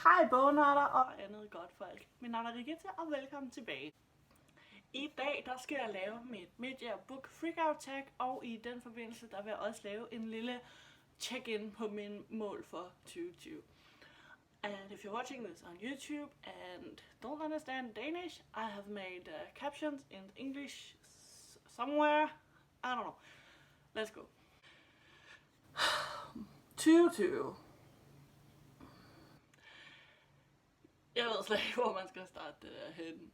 Hej bognørder og andet godt folk. Mit navn er Rigitta og velkommen tilbage. I dag der skal jeg lave mit Mid-Year Book Freakout Tag, og i den forbindelse der vil jeg også lave en lille check-in på min mål for 2020. And if you're watching this on YouTube and don't understand Danish, I have made captions in English somewhere. I don't know. Let's go. 2020. Jeg ved slet ikke, hvor man skal starte det der hen.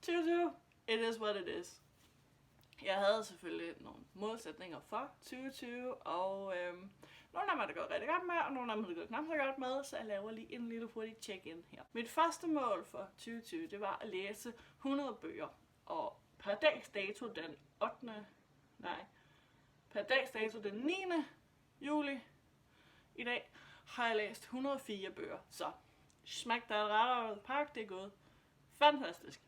2020, it is what it is. Jeg havde selvfølgelig nogle målsætninger for 2020, og nogle af dem er det gået rigtig godt med, og nogle af dem er det gået knap så godt med, så jeg laver lige en lille hurtig check-in her. Mit første mål for 2020, det var at læse 100 bøger, og per dags dato den 9. juli i dag, har jeg læst 104 bøger, så smæk der ret over pakke, det er gået fantastisk.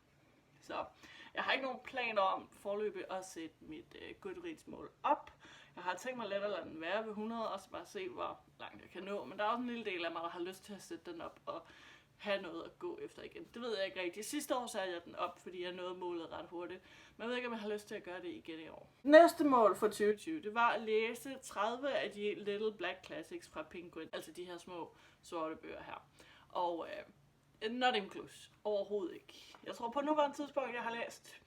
Så jeg har ikke nogen planer om forløbig at sætte mit Goodreads-mål op. Jeg har tænkt mig lidt at lade den være ved 100, og så bare se, hvor langt jeg kan nå. Men der er også en lille del af mig, der har lyst til at sætte den op og have noget at gå efter igen. Det ved jeg ikke rigtigt. Sidste år satte jeg den op, fordi jeg nåede målet ret hurtigt. Men jeg ved ikke, om jeg har lyst til at gøre det igen i år. Næste mål for 2020, det var at læse 30 af de Little Black Classics fra Penguin. Altså de her små sorte bøger her. Og not included. Overhovedet ikke. Jeg tror på nuværende tidspunkt, jeg har læst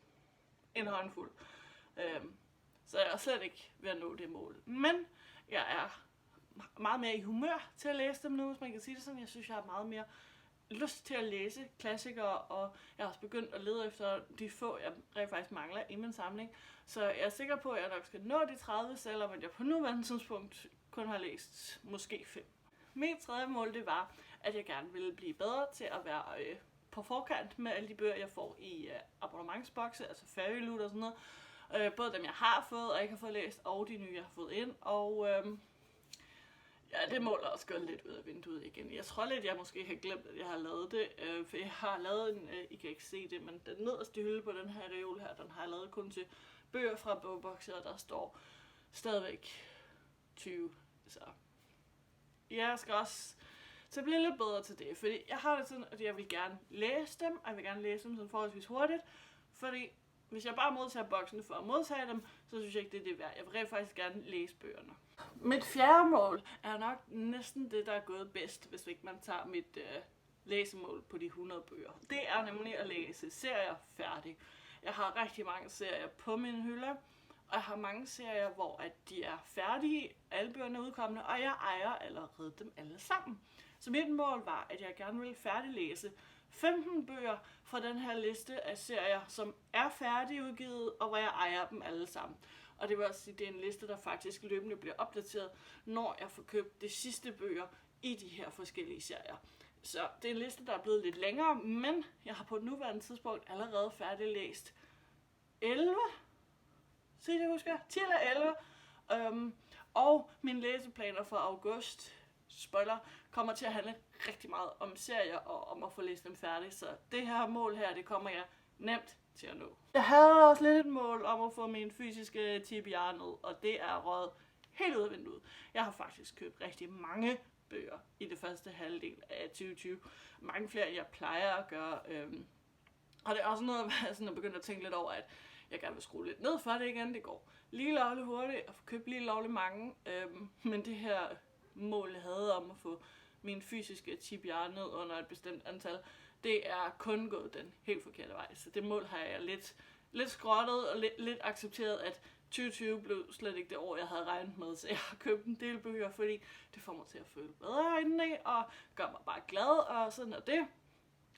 en håndfuld. Så jeg er slet ikke ved at nå det mål. Men jeg er meget mere i humør til at læse dem nu, hvis man kan sige det sådan. Jeg synes, jeg har meget mere lyst til at læse klassikere, og jeg har også begyndt at lede efter de få, jeg rent faktisk mangler i min samling. Så jeg er sikker på, at jeg nok skal nå de 30, selvom jeg på nuværende tidspunkt kun har læst måske 5. Mit tredje mål, det var, at jeg gerne ville blive bedre til at være på forkant med alle de bøger, jeg får i abonnementsbokse, altså Fairyloot og sådan noget. Både dem, jeg har fået og ikke har fået læst, og de nye, jeg har fået ind. Og ja, det mål er også gået lidt ud af vinduet igen. Jeg tror lidt, jeg måske har glemt, at jeg har lavet det. For jeg har lavet en, I kan ikke se det, men den nederste hylde på den her reol her, den har jeg lavet kun til bøger fra bogbokse, og der står stadigvæk 20. Så jeg skal også så blive lidt bedre til det, fordi jeg har det sådan, at jeg vil gerne læse dem, og jeg vil gerne læse dem sådan forholdsvis hurtigt, fordi hvis jeg bare modtager boksene for at modtage dem, så synes jeg ikke, det er det værd. Jeg vil rent faktisk gerne læse bøgerne. Mit fjerde mål er nok næsten det, der er gået bedst, hvis ikke man tager mit læsemål på de 100 bøger. Det er nemlig at læse serier færdig. Jeg har rigtig mange serier på min hylde, og jeg har mange serier, hvor at de er færdige, alle bøgerne er udkommende, og jeg ejer allerede dem alle sammen. Så mit mål var, at jeg gerne ville færdiglæse 15 bøger fra den her liste af serier, som er færdigudgivet, og hvor jeg ejer dem alle sammen. Og det vil også sige, at det er en liste, der faktisk løbende bliver opdateret, når jeg får købt de sidste bøger i de her forskellige serier. Så det er en liste, der er blevet lidt længere, men jeg har på et nuværende tidspunkt allerede færdiglæst 11. Så jeg husker, 10 eller 11. Og mine læseplaner for august, spoiler, kommer til at handle rigtig meget om serier og om at få læst dem færdigt. Så det her mål her, det kommer jeg nemt til at nå. Jeg havde også lidt et mål om at få min fysiske TBR ned, og det er røget helt ud af vinduet. Jeg har faktisk købt rigtig mange bøger i det første halvdel af 2020. Mange flere, end jeg plejer at gøre. Og det er også noget, hvor jeg sådan er begyndt at tænke lidt over, at jeg gerne vil skrue lidt ned for det igen. Det går lige lovligt hurtigt og få købt lige lovligt mange. Men det her mål, jeg havde om at få min fysiske TBR ned under et bestemt antal, det er kun gået den helt forkerte vej. Så det mål har jeg lidt skrottet og lidt accepteret, at 2020 blev slet ikke det år, jeg havde regnet med. Så jeg har købt en del bøger, fordi det får mig til at føle bedre indeni og gør mig bare glad, og sådan er det.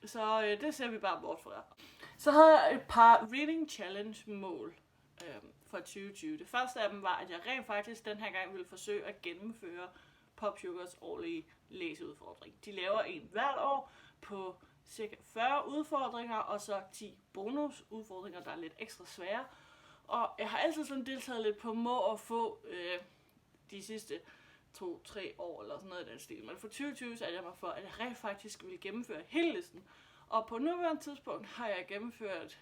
Så det ser vi bare bort fra. Så havde jeg et par Reading Challenge mål for 2020. Det første af dem var, at jeg rent faktisk den her gang ville forsøge at gennemføre Pop Sugars årlige læseudfordring. De laver en hvert år på cirka 40 udfordringer, og så 10 bonusudfordringer, der er lidt ekstra svære. Og jeg har altid sådan deltaget lidt på må og få de sidste 2-3 år, eller sådan noget i den stil. Men for 2020 satte jeg mig for, at jeg rent faktisk ville gennemføre hele listen. Og på nuværende tidspunkt har jeg gennemført,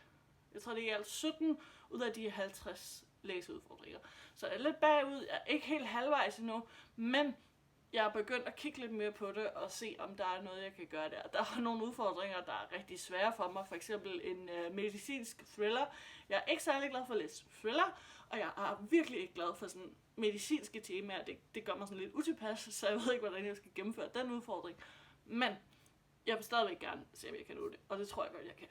jeg tror det er i alt 17 ud af de 50 læseudfordringer. Så jeg er lidt bagud, jeg er ikke helt halvvejs endnu, men jeg er begyndt at kigge lidt mere på det og se, om der er noget, jeg kan gøre der. Der er nogle udfordringer, der er rigtig svære for mig. For eksempel en medicinsk thriller. Jeg er ikke særlig glad for at læse thriller, og jeg er virkelig ikke glad for sådan medicinske temaer. Det gør mig sådan lidt utilpas, så jeg ved ikke, hvordan jeg skal gennemføre den udfordring. Men jeg vil stadigvæk gerne se, om jeg kan nå det, og det tror jeg godt, jeg kan.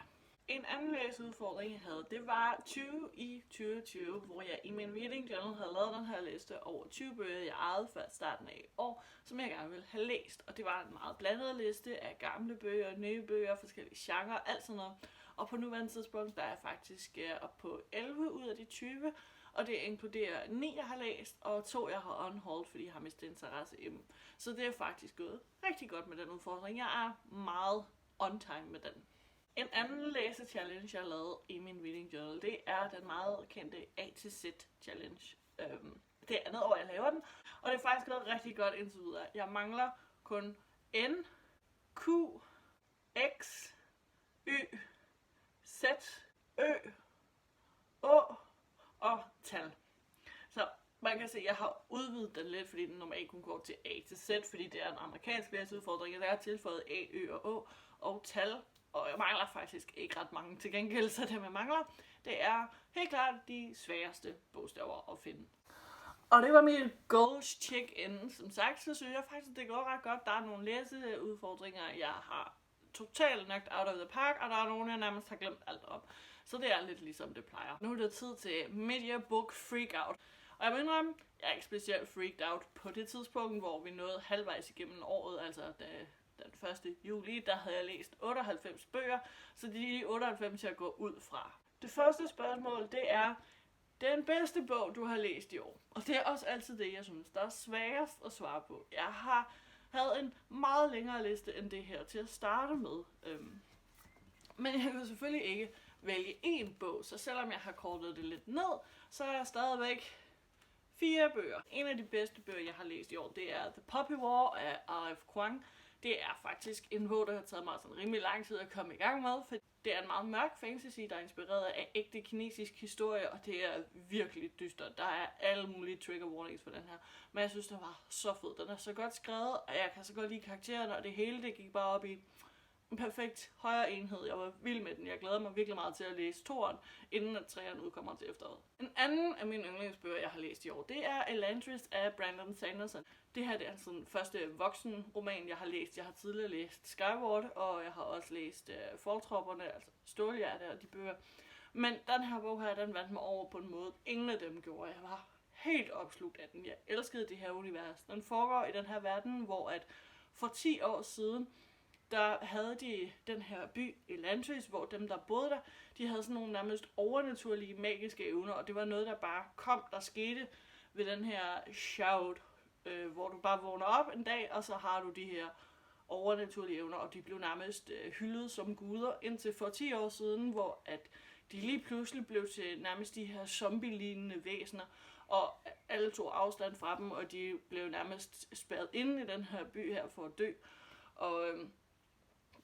En anden læseudfordring, jeg havde, det var 20 i 2020, hvor jeg i min reading journal havde lavet den her liste over 20 bøger, jeg ejede før starten af år, som jeg gerne ville have læst. Og det var en meget blandet liste af gamle bøger, nye bøger, forskellige genrer, alt sådan noget. Og på nuværende tidspunkt, der er jeg faktisk op på 11 ud af de 20, og det inkluderer 9, jeg har læst, og 2, jeg har unholdt, fordi jeg har mistet interesse i dem. Så det er faktisk gået rigtig godt med den udfordring. Jeg er meget on time med den. En anden læse-challenge, jeg har lavet i min reading journal, det er den meget kendte A til Z challenge. Det er andet år, jeg laver den, og det er faktisk gået rigtig godt indtil videre. Jeg mangler kun N, Q, X, Y, Z, Ø, Å og tal. Så man kan se, at jeg har udvidet den lidt, fordi den normalt kun går til A til Z, fordi det er en amerikansk læseudfordring, og der er tilføjet A, Ø og Å og tal. Og jeg mangler faktisk ikke ret mange til gengæld, så det jeg mangler, det er helt klart de sværeste bogstaver at finde. Og det var mit goals check-in. Som sagt, så synes jeg faktisk, det går ret godt. Der er nogle læseudfordringer, jeg har totalt knocked out of the park, og der er nogle, jeg nærmest har glemt alt om. Så det er lidt ligesom det plejer. Nu er det tid til Media Book Freakout. Og jeg må indrømme, jeg er ikke specielt freaked out på det tidspunkt, hvor vi nåede halvvejs igennem året, altså den 1. juli, der havde jeg læst 98 bøger, så det er de 98, jeg går ud fra. Det første spørgsmål, det er den bedste bog, du har læst i år. Og det er også altid det, jeg synes, der er sværest at svare på. Jeg havde en meget længere liste end det her til at starte med. Men jeg kan selvfølgelig ikke vælge én bog, så selvom jeg har kortet det lidt ned, så er jeg stadigvæk 4 bøger. En af de bedste bøger, jeg har læst i år, det er The Poppy War af R.F. Kuang. Det er faktisk en bog, der har taget mig sådan rimelig lang tid at komme i gang med, for det er en meget mørk fantasy, der er inspireret af ægte kinesisk historie, og det er virkelig dystert. Der er alle mulige trigger warnings for den her, men jeg synes, den var så fed. Den er så godt skrevet, og jeg kan så godt lide karaktererne, og det hele det gik bare op i en perfekt højere enhed. Jeg var vild med den. Jeg glæder mig virkelig meget til at læse 2'eren, inden at 3'eren udkommer til efteråret. En anden af mine yndlingsbøger, jeg har læst i år, det er Elantris af Brandon Sanderson. Det her det er sådan første voksenroman, jeg har læst. Jeg har tidligere læst Skyward, og jeg har også læst Fortropperne, altså Stålhjerte og de bøger. Men den her bog her, den vandt mig over på en måde, ingen af dem gjorde. Jeg var helt opslugt af den. Jeg elskede det her univers. Den foregår i den her verden, hvor at for 10 år siden, der havde de den her by Elantris, hvor dem, der boede der, de havde sådan nogle nærmest overnaturlige magiske evner, og det var noget, der bare kom, der skete ved den her shout, hvor du bare vågner op en dag, og så har du de her overnaturlige evner, og de blev nærmest hyldet som guder indtil for 10 år siden, hvor at de lige pludselig blev til nærmest de her zombie-lignende væsener, og alle tog afstand fra dem, og de blev nærmest spærret inde i den her by her for at dø. Og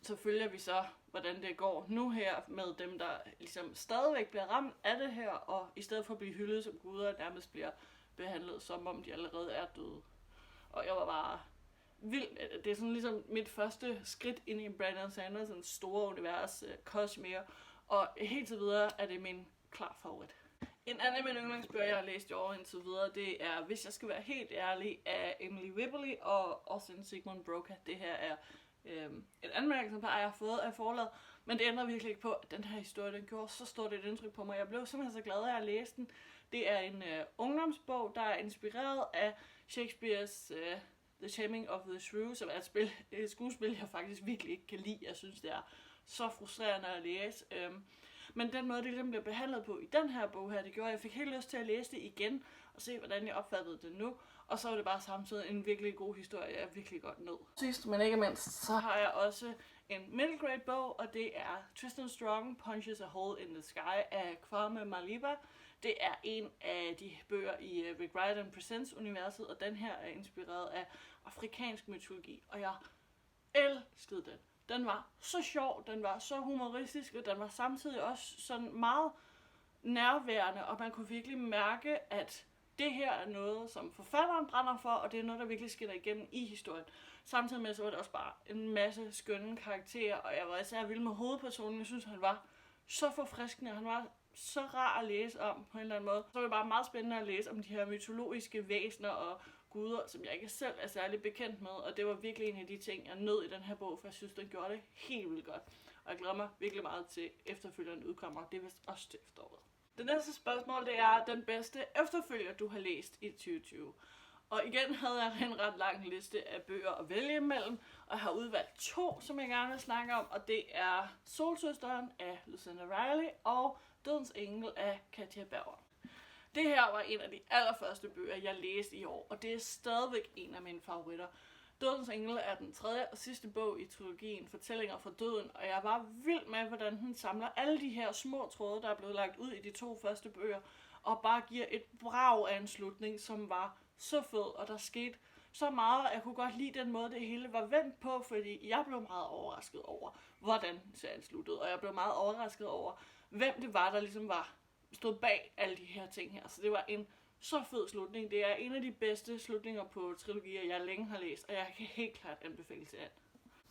så følger vi så, hvordan det går nu her med dem, der ligesom stadigvæk bliver ramt af det her, og i stedet for at blive hyldet som guder, nærmest bliver behandlet som om de allerede er døde. Og jeg var bare vild. Det er sådan ligesom mit første skridt ind i Brandon Sandersons store univers, Cosmere, og helt til videre er det min klar favorit. En anden af mine yndlingsbøger, jeg har læst i år indtil videre, det er, hvis jeg skal være helt ærlig, af Emily Whibley og Austin Sigmund Broca. Det her er et anmeldelsespar, jeg har fået af forlaget, men det ændrer virkelig ikke på, at den her historie, den gjorde så stort et indtryk på mig. Jeg blev simpelthen så glad af at læse den. Det er en ungdomsbog, der er inspireret af Shakespeares The Taming of the Shrew, som er et skuespil, jeg faktisk virkelig ikke kan lide. Jeg synes, det er så frustrerende at læse. Men den måde, det ligesom bliver behandlet på i den her bog her, det gjorde, at jeg fik helt lyst til at læse det igen, og se, hvordan jeg opfattede det nu. Og så var det bare samtidig en virkelig god historie, jeg virkelig godt nød. Sidst, men ikke mindst, så har jeg også en middle grade bog, og det er Tristan Strong, Punches a Hole in the Sky af Kwame Maliba. Det er en af de bøger i Rick Riordan Presents-universet, og den her er inspireret af afrikansk mytologi, og jeg elskede den. Den var så sjov, den var så humoristisk, og den var samtidig også sådan meget nærværende, og man kunne virkelig mærke, at det her er noget, som forfatteren brænder for, og det er noget, der virkelig skinner igennem i historien. Samtidig med, så var det også bare en masse skønne karakterer, og jeg var især vild med hovedpersonen. Jeg synes, han var så forfriskende, han var så rar at læse om på en eller anden måde. Så var det bare meget spændende at læse om de her mytologiske væsener og guder, som jeg ikke selv er særlig bekendt med, og det var virkelig en af de ting, jeg nød i den her bog, for jeg synes, den gjorde det helt vildt godt. Og jeg glæder mig virkelig meget til efterfølgeren udkommer. Det er vist også til efteråret. Det næste spørgsmål, det er den bedste efterfølger, du har læst i 2020. Og igen havde jeg en ret lang liste af bøger at vælge imellem, og jeg har udvalgt 2, som jeg gerne vil snakke om, og det er Solsøsteren af Lucinda Riley og Dødens Engel af Katja Berger. Det her var en af de allerførste bøger, jeg læste i år, og det er stadigvæk en af mine favoritter. Dødens Engel er den 3. og sidste bog i trilogien Fortællinger fra Døden, og jeg var vild med, hvordan den samler alle de her små tråde, der er blevet lagt ud i de 2 første bøger, og bare giver et brag af en slutning, som var så fed, og der skete så meget, at jeg kunne godt lide den måde, det hele var vendt på, fordi jeg blev meget overrasket over, hvordan serien sluttede, og jeg blev meget overrasket over, hvem det var, der ligesom stod bag alle de her ting her. Så det var en så fed slutning. Det er en af de bedste slutninger på trilogier, jeg længe har læst, og jeg kan helt klart anbefale til alt.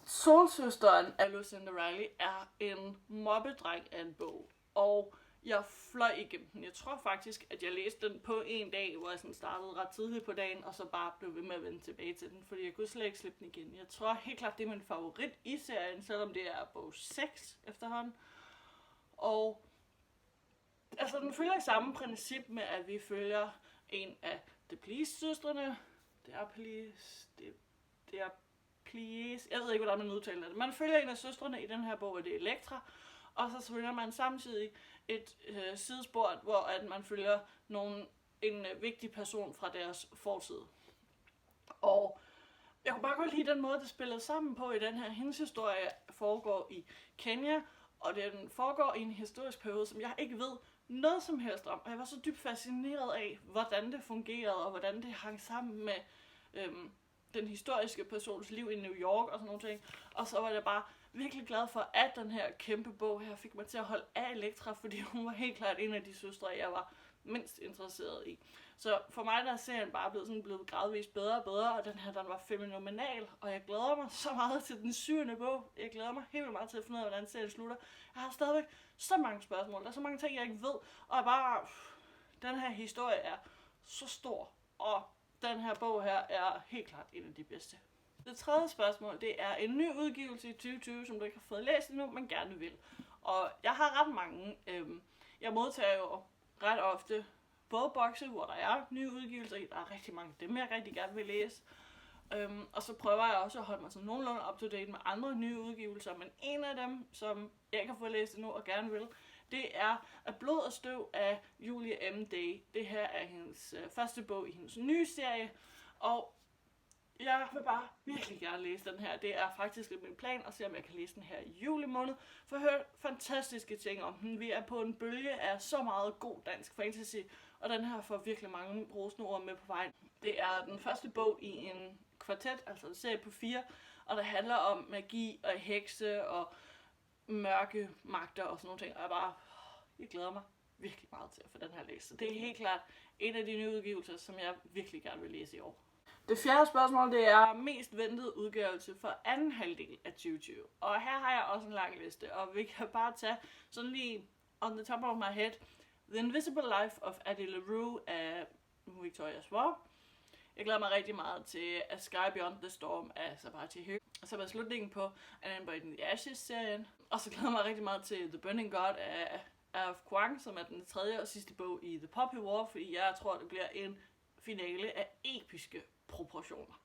Solsøsteren af Lucinda Riley er en mobbedreng af en bog, og jeg fløj igennem den. Jeg tror faktisk, at jeg læste den på en dag, hvor jeg sådan startede ret tidligt på dagen, og så bare blev ved med at vende tilbage til den, fordi jeg kunne slet ikke slippe den igen. Jeg tror helt klart, det er min favorit i serien, selvom det er bog 6 efterhånden. Og altså, den følger samme princip med, at vi følger en af de Please-søstrene. Det er Please. Jeg ved ikke, hvordan man udtaler det. Man følger en af søstrene i den her bog, og det er Elektra. Og så følger man samtidig et sidespor, hvor at man følger en vigtig person fra deres fortid. Og jeg kunne bare godt lide den måde, det spillede sammen på i den her. Hendes historie foregår i Kenya, og den foregår i en historisk periode, som jeg ikke ved noget som helst om. Og jeg var så dybt fascineret af, hvordan det fungerede, og hvordan det hang sammen med den historiske persons liv i New York og sådan nogle ting. Og så var jeg bare virkelig glad for, at den her kæmpe bog her fik mig til at holde af Elektra, fordi hun var helt klart en af de søstre, jeg var mindst interesseret i. Så for mig der er serien bare blevet gradvist bedre og bedre, og den her den var fænomenal, og jeg glæder mig så meget til den 7. bog. Jeg glæder mig helt vildt meget til at finde ud af, hvordan serien slutter. Jeg har stadigvæk så mange spørgsmål, der er så mange ting, jeg ikke ved, og den her historie er så stor, og den her bog her er helt klart en af de bedste. Det tredje spørgsmål, det er en ny udgivelse i 2020, som du ikke har fået læst endnu, men gerne vil. Og jeg har ret mange. Jeg modtager jo ret ofte bogbokse, hvor der er nye udgivelser i. Der er rigtig mange af dem, jeg rigtig gerne vil læse. Og så prøver jeg også at holde mig sådan nogenlunde up to date med andre nye udgivelser. Men en af dem, som jeg ikke har fået læst endnu og gerne vil, det er Af blod og støv af Julie M. Day. Det her er hendes første bog i hendes nye serie. Og jeg vil bare virkelig gerne læse den her. Det er faktisk min plan at se, om jeg kan læse den her i juli måned. For at høre fantastiske ting om den. Vi er på en bølge af så meget god dansk fantasy, og den her får virkelig mange rosende ord med på vejen. Det er den første bog i en kvartet, altså en serie på 4, og det handler om magi og hekse og mørke magter og sådan nogle ting. Og jeg glæder mig virkelig meget til at få den her læst. Så det er helt klart en af de nye udgivelser, som jeg virkelig gerne vil læse i år. Det fjerde spørgsmål, det er mest ventet udgivelse for anden halvdel af 2020. Og her har jeg også en lang liste, og vi kan bare tage sådan lige on the top of my head The Invisible Life of Addie LaRue af Victoria Schwab. Jeg glæder mig rigtig meget til A Sky Beyond the Storm af Sabati Høgh. Og så var slutningen på An Ember in the Ashes-serien. Og så glæder jeg mig rigtig meget til The Burning God af Kwang, som er den 3. og sidste bog i The Poppy War, fordi jeg tror, det bliver en finale af episke proportioner.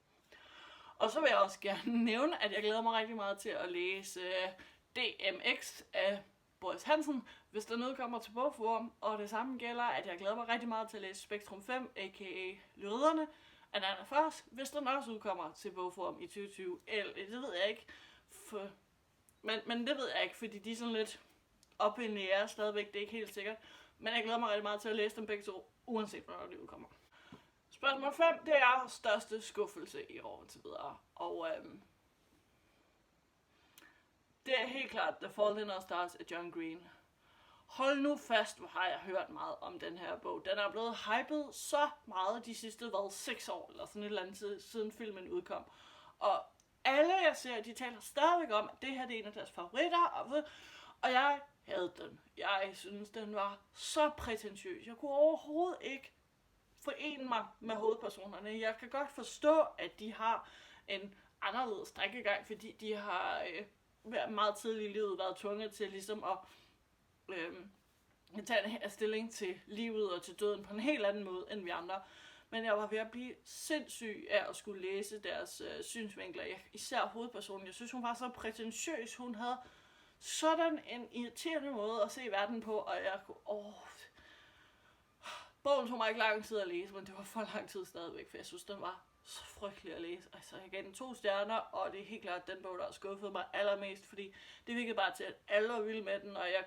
Og så vil jeg også gerne nævne, at jeg glæder mig rigtig meget til at læse DMX af Boris Hansen, hvis der noget kommer til bogform. Og det samme gælder, at jeg glæder mig rigtig meget til at læse Spektrum 5, a.k.a. Lyriderne af Nana Foss, hvis den også udkommer til bogform i 2020. Eller, det ved jeg ikke. Men det ved jeg ikke, fordi de er sådan lidt op i nære stadigvæk. Det er ikke helt sikkert. Men jeg glæder mig rigtig meget til at læse dem begge to, uanset hvornår de udkommer. Spørgsmål 5, det er største skuffelse i år til videre. Og det er helt klart The Fault in Our Stars af John Green. hold nu fast, hvor har jeg hørt meget om den her bog. Den er blevet hypet så meget de sidste, 6 år, eller sådan et eller andet siden filmen udkom. Og alle jeg ser, de taler stadigvæk om, at det her det er en af deres favoritter, og jeg havde den. Jeg synes, den var så prætentiøs. Jeg kunne overhovedet ikke forene mig med hovedpersonerne. Jeg kan godt forstå, at de har en anderledes drikkegang, fordi de har meget tidligt i livet været tvunget til ligesom at tage en stilling til livet og til døden på en helt anden måde end vi andre. Men jeg var ved at blive sindssyg af at skulle læse deres synsvinkler. Især hovedpersonen. Jeg synes, hun var så prætentiøs. Hun havde sådan en irriterende måde at se verden på, og jeg kunne... Bogen tog mig ikke lang tid at læse, men det var for lang tid stadigvæk, for jeg synes, den var så frygtelig at læse. Altså, jeg gav den 2 stjerner, og det er helt klart den bog, der har skuffet mig allermest, fordi det virkede bare til, at alle var vilde med den, og jeg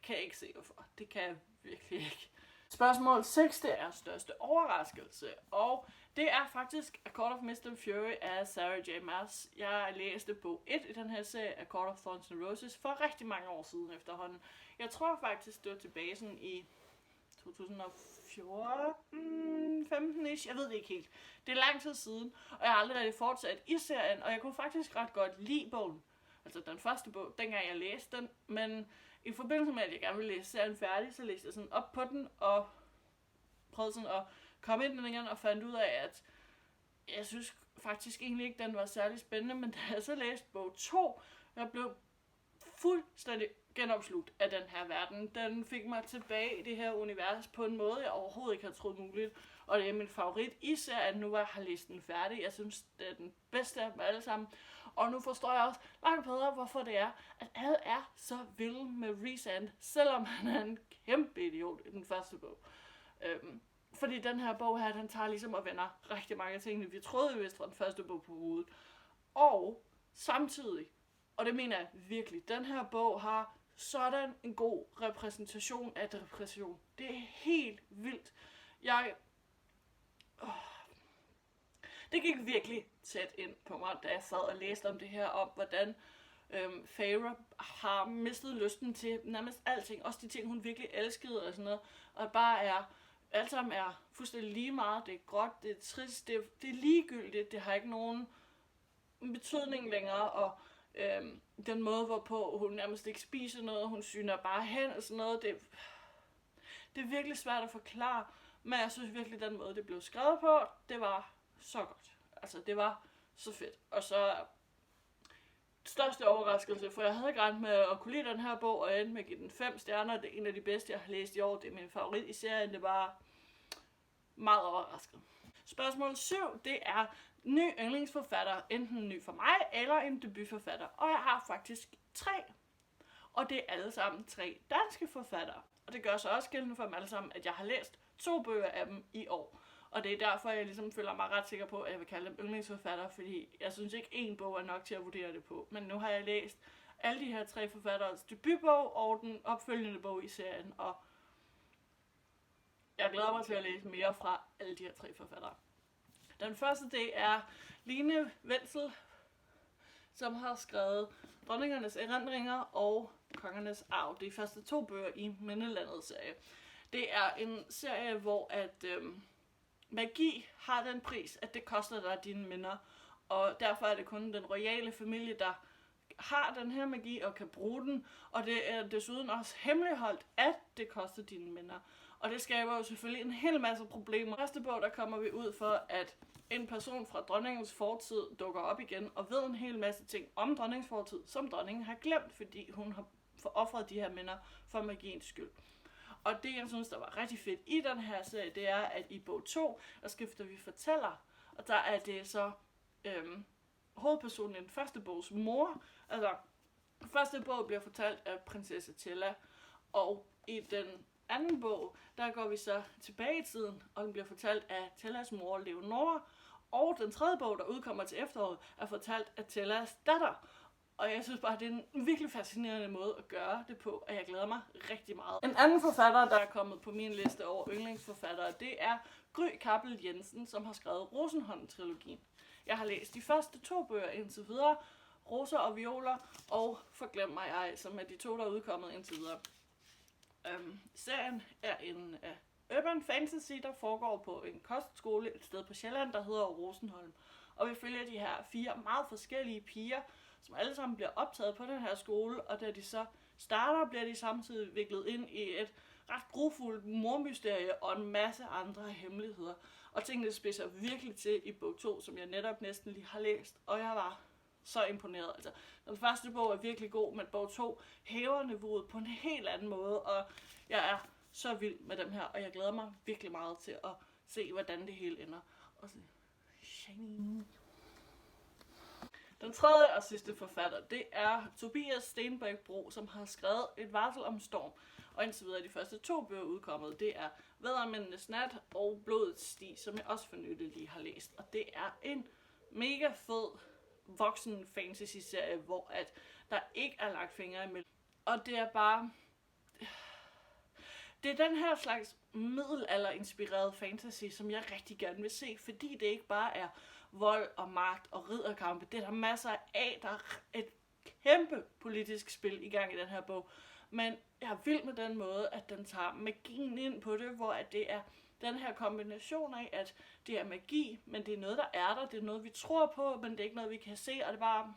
kan ikke se hvorfor. Det kan jeg virkelig ikke. Spørgsmål 6, det er største overraskelse, og det er faktisk A Court of Mist and Fury af Sarah J. Maas. Jeg læste bog 1 i den her serie, A Court of Thorns and Roses, for rigtig mange år siden efterhånden. Jeg tror faktisk, det var tilbage sådan i 2014, 15-ish, jeg ved det ikke helt. Det er lang tid siden, og jeg har aldrig rigtig fortsat i serien, og jeg kunne faktisk ret godt lide bogen. Altså den første bog, dengang jeg læste den, men i forbindelse med, at jeg gerne ville læse serien færdig, så læste jeg sådan op på den, og prøvede sådan at komme ind i den igen, og fandt ud af, at jeg synes faktisk egentlig ikke, den var særlig spændende, men da jeg så læste bog 2, jeg blev fuldstændig genopslugt af den her verden. Den fik mig tilbage i det her univers på en måde, jeg overhovedet ikke havde troet muligt. Og det er min favorit i serien, nu hvor jeg har læst den færdig. Jeg synes, det er den bedste af dem alle sammen. Og nu forstår jeg også langt bedre, hvorfor det er, at alle er så vilde med Rhysand, selvom han er en kæmpe idiot i den første bog. Fordi den her bog her, den tager ligesom og vender rigtig mange ting, vi troede, vi vidste fra den første bog på hovedet. Og samtidig, og det mener jeg virkelig, den her bog har sådan en god repræsentation af depression. Det er helt vildt. Det gik virkelig tæt ind på mig, da jeg sad og læste om det her, om hvordan Feyre har mistet lysten til nærmest alting. Også de ting, hun virkelig elskede og sådan noget. Og bare er, alt sammen er fuldstændig lige meget. Det er gråt, det er trist, det er ligegyldigt. Det har ikke nogen betydning længere, og den måde, hvorpå hun nærmest ikke spiser noget, hun syner bare hen og sådan noget, det er virkelig svært at forklare, men jeg synes virkelig, den måde, det blev skrevet på, det var så godt. Altså, det var så fedt. Og så største overraskelse, for jeg havde ikke regnet med at kunne lide den her bog, og endte med at give den 5 stjerner. Det er en af de bedste, jeg har læst i år. Det er min favorit i serien. Det var meget overrasket. Spørgsmål 7, det er ny yndlingsforfatter, enten en ny for mig, eller en debutforfatter. Og jeg har faktisk 3. Og det er alle sammen 3 danske forfattere. Og det gør så også gældende for dem alle sammen, at jeg har læst 2 bøger af dem i år. Og det er derfor, jeg ligesom føler mig ret sikker på, at jeg vil kalde dem yndlingsforfattere, fordi jeg synes ikke, én bog er nok til at vurdere det på. Men nu har jeg læst alle de her 3 forfatteres debutbog og den opfølgende bog i serien, og jeg glæder mig til at læse mere fra alle de her 3 forfattere. Den første, det er Line Wenzel, som har skrevet Dronningernes Erindringer og Kongernes Arv. Det er første 2 bøger i Mindelandet serie. Det er en serie, hvor at magi har den pris, at det koster dig dine minder. Og derfor er det kun den royale familie, der har den her magi og kan bruge den. Og det er desuden også hemmeligholdt, at det koster dine minder. Og det skaber jo selvfølgelig en hel masse problemer. I første bog, der kommer vi ud for, at en person fra dronningens fortid dukker op igen og ved en hel masse ting om dronningens fortid, som dronningen har glemt, fordi hun har offret de her minder for magiens skyld. Og det, jeg synes, der var rigtig fedt i den her serie, det er, at i bog 2, der skifter vi fortæller, og der er det så hovedpersonen i den første bogs mor. Altså, den første bog bliver fortalt af prinsesse Tella, og i den anden bog, der går vi så tilbage i tiden, og den bliver fortalt af Tellas mor, Leonora, og den tredje bog, der udkommer til efteråret, er fortalt af Tellas datter. Og jeg synes bare, det er en virkelig fascinerende måde at gøre det på, og jeg glæder mig rigtig meget. En anden forfatter, der er kommet på min liste over yndlingsforfattere, det er Gry Kappel Jensen, som har skrevet Rosenholm-trilogien. Jeg har læst de første 2 bøger indtil videre, Roser og Violer og Forglem mig ej, som er de 2, der er udkommet indtil videre. Serien er en urban fantasy, der foregår på en kostskole et sted på Sjælland, der hedder Rosenholm. Og vi følger de her 4 meget forskellige piger, som alle sammen bliver optaget på den her skole, og da de så starter, bliver de samtidig viklet ind i et ret grufuldt mordmysterie og en masse andre hemmeligheder. Og tingene spidser virkelig til i bog 2, som jeg netop næsten lige har læst, og jeg var så imponeret. Altså, den første bog er virkelig god, men bog 2 hæver niveauet på en helt anden måde, og jeg er så vild med dem her, og jeg glæder mig virkelig meget til at se, hvordan det hele ender. Og så shiny. Den tredje og sidste forfatter, det er Tobias Stenbæk Bro, som har skrevet Et varsel om storm. Og indtil videre de første 2 bøger udkommet, det er Væddermændenes nat og Blodets sti, som jeg også for nylig lige har læst. Og det er en mega fed voksen fantasy-serie, hvor at der ikke er lagt fingre imellem. Og det er bare... Det er den her slags middelalderinspireret fantasy, som jeg rigtig gerne vil se, fordi det ikke bare er vold og magt og ridderkampe. Det er der masser af. Der er et kæmpe politisk spil i gang i den her bog. Men jeg er vild med den måde, at den tager magien ind på det, hvor at det er den her kombination af, at det er magi, men det er noget, der er der. Det er noget, vi tror på, men det er ikke noget, vi kan se. Og det er bare...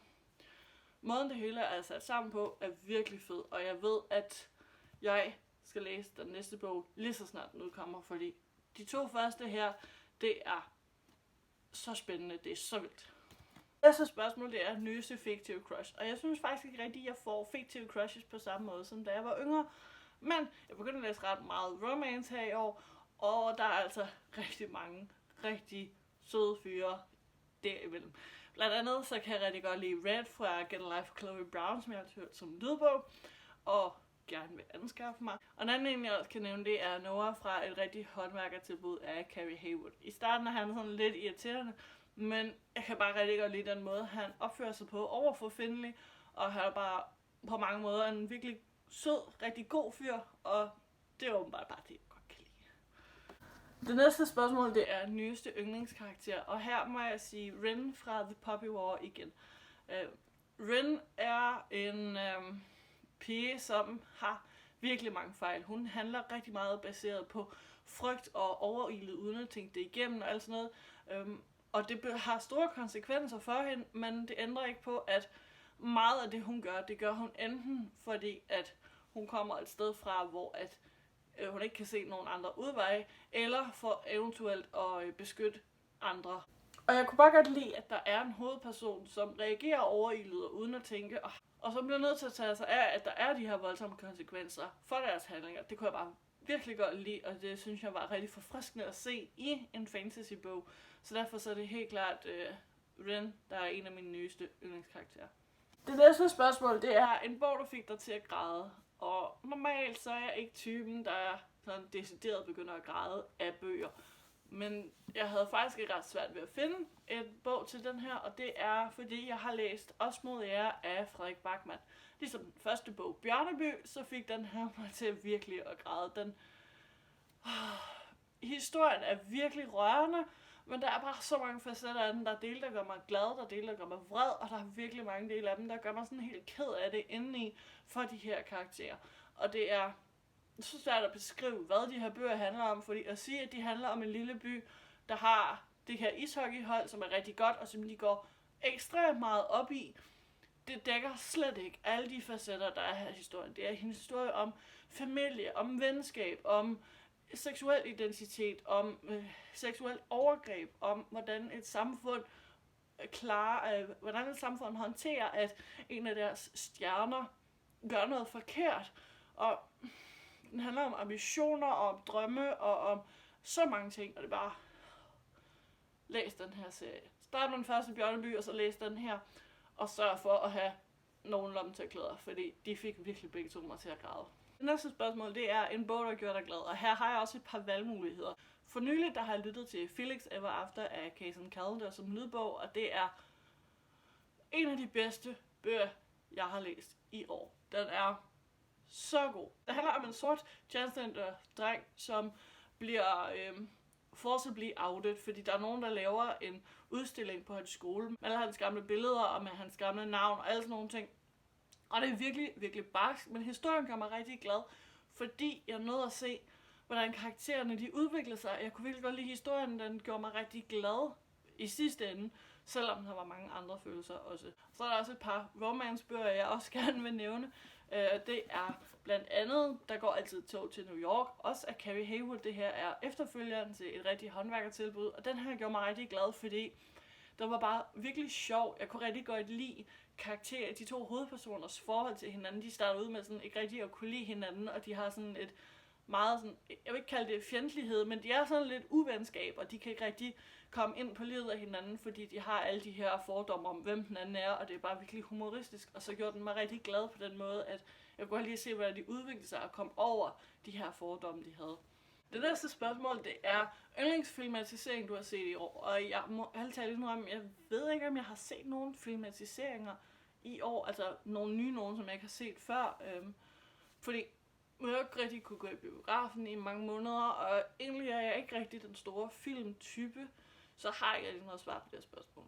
Måden det hele er sat sammen på, er virkelig fed. Og jeg ved, at jeg skal læse den næste bog lige så snart den udkommer, fordi de 2 første her, det er så spændende, det er så vildt. Næste spørgsmål, det er nyeste fiktive crush, og jeg synes faktisk ikke rigtigt, at jeg får fiktive crushes på samme måde, som da jeg var yngre, men jeg begyndte at læse ret meget romance her i år, og der er altså rigtig mange rigtig søde fyre derimellem. Blandt andet så kan jeg rigtig godt lide Red fra Get a Life of Chloe Brown, som jeg har hørt som lydbog, og gerne vil anskaffe mig. Og en anden en, jeg også kan nævne, det er Noah fra et rigtig håndværkertilbud af Carrie Haywood. I starten er han sådan lidt irriterende, men jeg kan bare rigtig godt lide den måde, han opfører sig på overfor Finley, og han er bare på mange måder en virkelig sød, rigtig god fyr, og det er åbenbart bare det, jeg godt kan lide. Det næste spørgsmål, det er nyeste yndlingskarakter, og her må jeg sige Ren fra The Poppy War igen. Ren er en pige, som har virkelig mange fejl. Hun handler rigtig meget baseret på frygt og overilet, uden at tænke det igennem og alt sådan noget. Og det har store konsekvenser for hende, men det ændrer ikke på, at meget af det, hun gør, det gør hun enten fordi, at hun kommer et sted fra, hvor at hun ikke kan se nogen andre udveje, eller for eventuelt at beskytte andre. Og jeg kunne bare godt lide, at der er en hovedperson, som reagerer overilet uden at tænke, og som bliver nødt til at tage sig af, at der er de her voldsomme konsekvenser for deres handlinger. Det kunne jeg bare virkelig godt lide, og det synes jeg var rigtig forfriskende at se i en fantasybog. Så derfor så er det helt klart Ren, der er en af mine nyeste yndlingskarakterer. Det næste spørgsmål, det er en bog, der fik dig til at græde. Og normalt så er jeg ikke typen, der sådan decideret begynder at græde af bøger. Men jeg havde faktisk ikke ret svært ved at finde en bog til den her, og det er fordi jeg har læst Os mod jer af Frederik Backman. Ligesom den første bog, Bjørneby, så fik den her mig til virkelig at græde. Historien er virkelig rørende, men der er bare så mange facetter af den. Der er dele, der gør mig glad, der er dele, der gør mig vred, og der er virkelig mange dele af dem, der gør mig sådan helt ked af det indeni for de her karakterer. Og det er så svært at beskrive, hvad de her bøger handler om, fordi at sige, at de handler om en lille by, der har det her ishockeyhold, som er rigtig godt, og som de går ekstremt meget op i, det dækker slet ikke alle de facetter, der er her i historien. Det er en historie om familie, om venskab, om seksuel identitet, om seksuel overgreb, om hvordan et samfund hvordan et samfund håndterer, at en af deres stjerner gør noget forkert. Og den handler om ambitioner, og om drømme, og om så mange ting, og det er bare... Læs den her serie. Start med den første Bjørneby, og så læs den her, og sørg for at have nogle lommetørklæder, fordi de fik virkelig begge to mig til at græde. Det næste spørgsmål, det er en bog, der gør dig glad, og her har jeg også et par valgmuligheder. For nylig, der har jeg lyttet til Felix Ever After af Kazan Calendar som lydbog, og det er en af de bedste bøger, jeg har læst i år. Den er så god. Det handler om en sort transgender-dreng, som bliver forcibly outet, fordi der er nogen, der laver en udstilling på hans skole med alle hans gamle billeder og med hans gamle navn og alle sådan nogle ting. Og det er virkelig, virkelig barsk, men historien gør mig rigtig glad, fordi jeg nåede at se, hvordan karaktererne de udviklede sig. Jeg kunne virkelig godt lide historien, den gjorde mig rigtig glad i sidste ende, selvom der var mange andre følelser også. Så er der også et par romance-bøger, jeg også gerne vil nævne. Det er blandt andet, der går altid tog til New York, også af Carrie Haywood. Det her er efterfølgeren til et rigtig håndværkertilbud, og den her gjorde mig rigtig glad, fordi den var bare virkelig sjov. Jeg kunne rigtig godt lide de to hovedpersoners forhold til hinanden. De startede ud med sådan ikke rigtig at kunne lide hinanden, og de har sådan et meget sådan, jeg vil ikke kalde det fjendtlighed, men de er sådan lidt uvenskab, og de kan ikke rigtig komme ind på livet af hinanden, fordi de har alle de her fordomme om, hvem den anden er, og det er bare virkelig humoristisk, og så gjorde den mig rigtig glad på den måde, at jeg kunne lige se, hvordan de udviklede sig og kom over de her fordomme, de havde. Det næste spørgsmål, det er yndlingsfilmatisering, du har set i år, og jeg må ærligt talt indrømme, jeg ved ikke, om jeg har set nogle filmatiseringer i år, altså nogle nye nogen, som jeg ikke har set før, fordi jeg ikke rigtig kunne gå i biografen i mange måneder, og egentlig er jeg ikke rigtig den store filmtype, så har jeg ikke noget svar på det spørgsmål.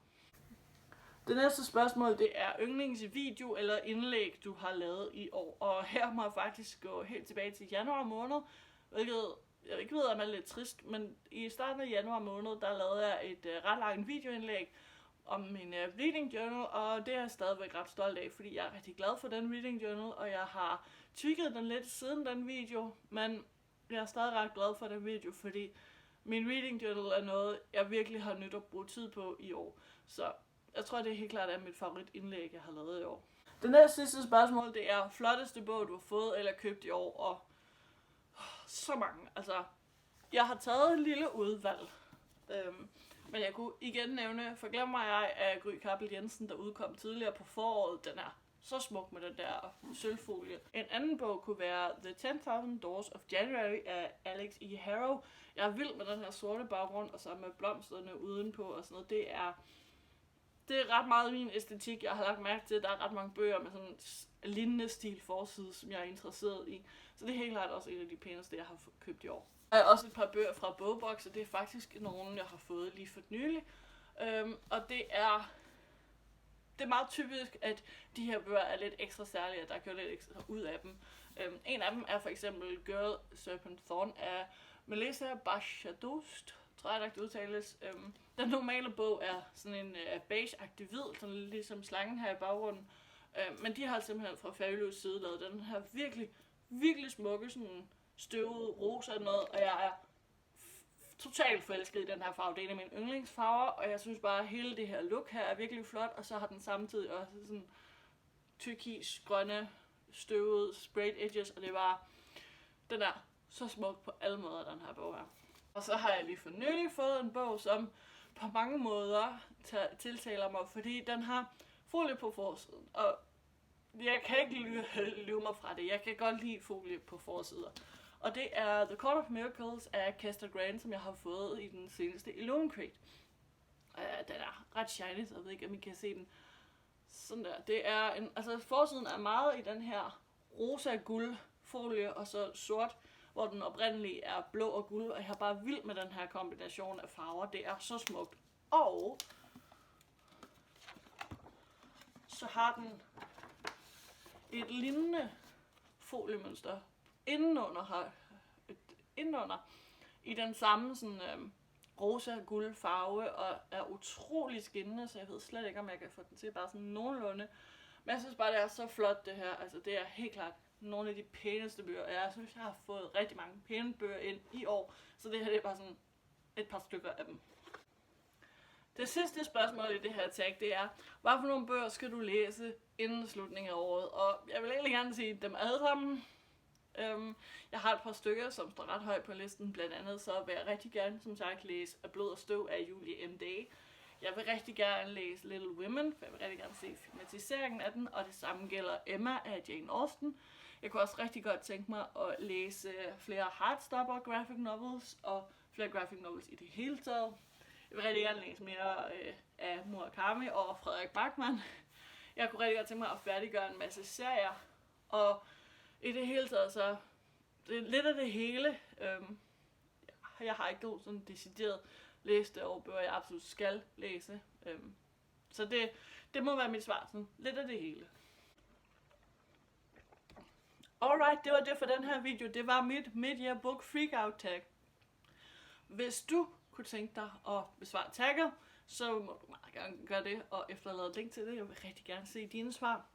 Det næste spørgsmål, det er yndlingsvideo eller indlæg, du har lavet i år, og her må jeg faktisk gå helt tilbage til januar måned, hvilket jeg ikke ved, om er lidt trist, men i starten af januar måned, der lavede jeg et ret langt videoindlæg om min reading journal, og det er jeg stadigvæk ret stolt af, fordi jeg er rigtig glad for den reading journal, og jeg har tweaked den lidt siden den video, men jeg er stadig ret glad for den video, fordi min reading journal er noget, jeg virkelig har nydt at bruge tid på i år. Så jeg tror, det er helt klart mit favoritindlæg, jeg har lavet i år. Det næste sidste spørgsmål, det er flotteste bog, du har fået eller købt i år, og så mange. Altså, jeg har taget et lille udvalg, men jeg kunne igen nævne Forglem mig jeg af Gry Kappel Jensen, der udkom tidligere på foråret. Den er så smuk med den der sølvfolie. En anden bog kunne være The 10,000 Doors of January af Alex E. Harrow. Jeg er vild med den her sorte baggrund, og så med blomsterne udenpå og sådan noget. Det er ret meget min æstetik. Jeg har lagt mærke til, at der er ret mange bøger med sådan en lignende stil forside, som jeg er interesseret i. Så det er helt klart også en af de pæneste, jeg har købt i år. Jeg har også et par bøger fra Bogbox, og det er faktisk nogle, jeg har fået lige for nylig. Og det er meget typisk, at de her bøger er lidt ekstra særlige, at der gør lidt ekstra ud af dem. En af dem er for eksempel Girl Serpent Thorn af Melissa Bashadost, tror jeg, det udtales. Den normale bog er sådan en beige-agtig hvid, sådan ligesom slangen her i baggrunden. Men de har simpelthen fra Fabulous side lavet den her virkelig, virkelig smukke, sådan støvet rosa noget, og jeg er totalt forelsket i den her farve. Det er en af mine yndlingsfarver, og jeg synes bare, at hele det her look her er virkelig flot, og så har den samtidig også sådan turkis, grønne, støvede, sprayed edges, og det er bare, den er så smuk på alle måder, den her bog her. Og så har jeg lige for nylig fået en bog, som på mange måder tiltaler mig, fordi den har folie på forsiden, og jeg kan ikke lyve mig fra det. Jeg kan godt lide folie på forsider. Og det er The Court of Miracles af Kester Grant, som jeg har fået i den seneste Illuminate. Den er ret shiny, så jeg ved ikke, om I kan se den. Sådan der. Det er altså forsiden er meget i den her rosa guld folie, og så sort, hvor den oprindelige er blå og guld. Og jeg har bare vild med den her kombination af farver. Det er så smukt. Og så har den et lignende foliemønster indenunder i den samme sådan rosa guld farve, og er utrolig skinnende, så jeg ved slet ikke, om jeg kan få den til bare sådan nogenlunde. Men jeg synes bare, det er så flot det her. Altså det er helt klart nogle af de pæneste bøger. Jeg synes, jeg har fået rigtig mange pæne bøger ind i år, så det her det er bare sådan et par stykker af dem. Det sidste spørgsmål i det her tag, det er, hvad for nogle bøger skal du læse inden slutningen af året? Og jeg vil egentlig gerne sige dem alle sammen. Jeg har et par stykker, som står ret højt på listen. Blandt andet så vil jeg rigtig gerne, som sagt, læse Af blod og støv af Julie M. Day. Jeg vil rigtig gerne læse Little Women, for jeg vil rigtig gerne se filmatiseringen af den. Og det samme gælder Emma af Jane Austen. Jeg kunne også rigtig godt tænke mig at læse flere hardstopper graphic novels, og flere graphic novels i det hele taget. Jeg vil rigtig gerne læse mere af Murakami og Fredrik Backman. Jeg kunne rigtig godt tænke mig at færdiggøre en masse serier. Og i det hele taget, så det er lidt af det hele. Jeg har ikke god sådan decideret liste over bøger, jeg absolut skal læse. Så det må være mit svar. Sådan lidt af det hele. Alright, det var det for den her video. Det var mit Mid-Year Book Freakout tag. Hvis du kunne tænke dig at besvare tagget, så må du meget gerne gøre det og efterlade et link til det. Jeg vil rigtig gerne se dine svar.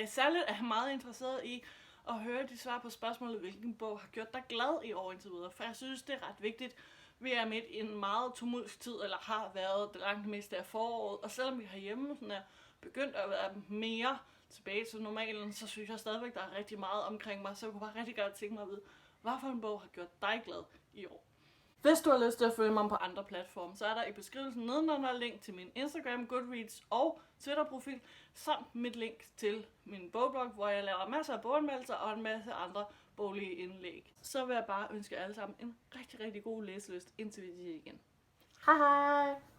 Særligt er jeg meget interesseret i at høre de svar på spørgsmålet, hvilken bog har gjort dig glad i år indtil videre. For jeg synes, det er ret vigtigt. Vi er midt i en meget tumultisk tid, eller har været det langt meste af foråret. Og selvom vi herhjemme sådan er begyndt at være mere tilbage til normalen, så synes jeg stadigvæk, der er rigtig meget omkring mig. Så jeg kunne bare rigtig godt tænke mig at vide, hvad for en bog har gjort dig glad i år. Hvis du har lyst til at følge mig på andre platforme, så er der i beskrivelsen nedenunder link til min Instagram, Goodreads og Twitter-profil, samt mit link til min bogblog, hvor jeg laver masser af boganmeldelser og en masse andre boglige indlæg. Så vil jeg bare ønske jer alle sammen en rigtig, rigtig god læselyst, indtil vi ses igen. Hej hej!